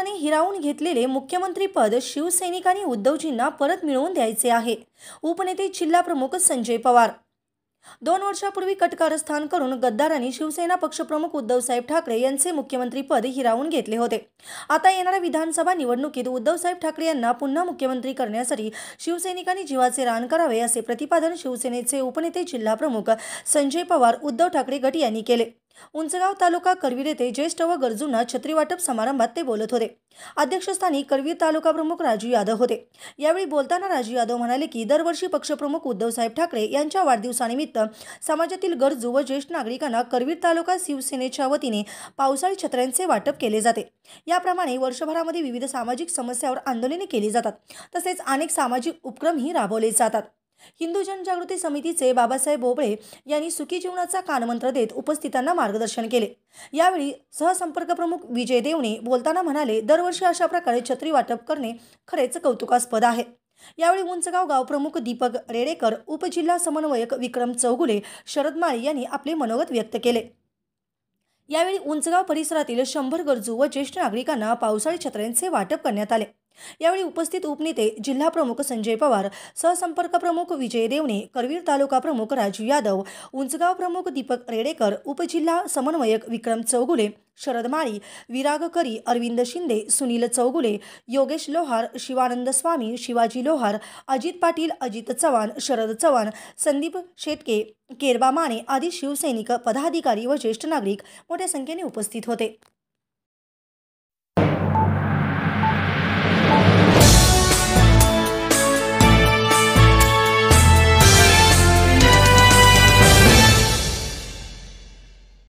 शिवसेनेने हिरावून घेतलेले मुख्यमंत्री पद शिवसैनिकांनी उद्धवजींना परत मिळवून द्यायचे आहे। उपनेते जिल्हा प्रमुख संजय पवार। 2 वर्षापूर्वी कट कारस्थान करून गद्दारांनी शिवसेना पक्षप्रमुख उद्धवसाहेब ठाकरे यांचे मुख्यमंत्री पद हिरावून घेतले होते। आता येणाऱ्या विधानसभा निवडणुकीत उद्धवसाहेब ठाकरे यांना पुन्हा मुख्यमंत्री करण्यासाठी शिवसैनिकांनी जीवाचे रान करावे असे प्रतिपादन शिवसेनेचे उपनेते जिल्हा प्रमुख संजय पवार उद्धव ठाकरे गट यांनी केले। उंचगाव तालुका करवीर येथे ज्येष्ठ व गरजूंना छत्री वाटप समारंभात ते बोलत होते। अध्यक्षस्थानी करवीर तालुका प्रमुख राजू यादव होते। यावेळी बोलताना राजू यादव म्हणाले की दरवर्षी पक्षप्रमुख उद्धवसाहेब ठाकरे यांच्या वाढदिवसानिमित्त समाजातील गरजू व ज्येष्ठ नागरिकांना करवीर तालुका शिवसेनेच्या वतीने पावसाळी छत्र्यांचे वाटप केले जाते। याप्रमाणे वर्षभरामध्ये विविध सामाजिक समस्यांवर आंदोलने केली जातात, तसेच अनेक सामाजिक उपक्रमही राबवले जातात। हिंदू जनजागृती समितीचे बाबासाहेब बोबळे यांनी सुखी जीवनाचा कानमंत्र देत उपस्थितांना मार्गदर्शन केले। यावेळी सहसंपर्क प्रमुख विजय देवणे बोलताना म्हणाले, दरवर्षी अशा प्रकारे छत्री वाटप करणे खरेच कौतुकास्पद आहे। यावेळी उंचगाव गावप्रमुख दीपक रेडेकर, उपजिल्हा समन्वयक विक्रम चौगुले, शरद माळी यांनी आपले मनोगत व्यक्त केले। यावेळी उंचगाव परिसरातील 100 गरजू व ज्येष्ठ नागरिकांना पावसाळी छत्र्यांचे वाटप करण्यात आले। यावेळी उपस्थित उपनेते जिल्हा प्रमुख संजय पवार, सहसंपर्क प्रमुख विजय देवणे, करवीर तालुका प्रमुख राजू यादव, उंचगाव प्रमुख दीपक रेडेकर, उपजिल्हा समन्वयक विक्रम चौगुले, शरद माळी, विराग करी, अरविंद शिंदे, सुनील चौगुले, योगेश लोहार, शिवानंद स्वामी, शिवाजी लोहार, अजित पाटील, अजित चव्हाण, शरद चव्हाण, संदीप शेटके, केरबा माने आदी शिवसैनिक, पदाधिकारी व ज्येष्ठ नागरिक मोठ्या संख्येने उपस्थित होते।